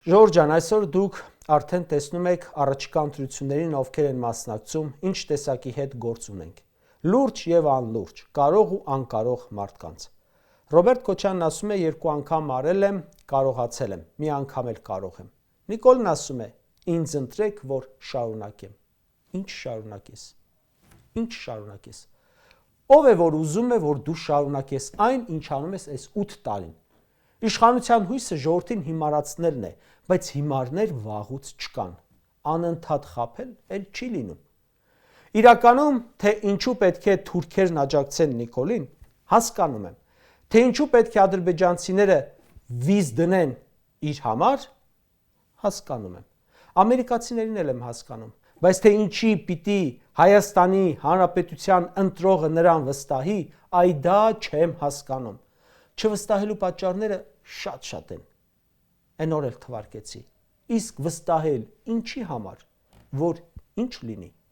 Ժողովուրդ ջան, այսօր դուք արդեն տեսնում եք առաջիկա ընտրություններին ովքեր են մասնակցում, ինչ տեսակի հետ գործ ունենք։ Լուրջ եւ անլուրջ, կարող ու անկարող մարդկանց։ Ռոբերտ Քոչյանն ասում է, երկու անգամ արել եմ, կարողացել եմ, մի անգամ էլ կարող եմ։ Նիկոլն ասում է, ինձ ընտրեք, որ շարունակեմ։ Ինչ շարունակես։ Ինչ շարունակես։ Ով է որ ուզում է, որ դու շարունակես այն, ինչ անում ես այս 8 տարին։ Իշխանության հույսը ժողովրդին հիմարացնելն է, բայց հիմարներ վաղուց չկան։ Անընդհատ խաբել էլ չի լինում։ Իրականում, թե ինչու պետք է թուրքերն աջակցեն Նիկոլին, հասկանում եմ։ Թե ինչու պետք է ադրբեջանցիները վիզ դնեն իր համար, հասկանում եմ։ Ամերիկացիներին էլ եմ հասկանում, բայց թե ինչի պիտի Հայաստանի Հանրապետության ընտրողը նրան վստահի, այ դա չեմ հասկանում։ Չվստահելու պատճառները շատ են։ Այն օր էլ թվարկեցի։ Իսկ վստահել ինչի համար, որ ինչ լինի։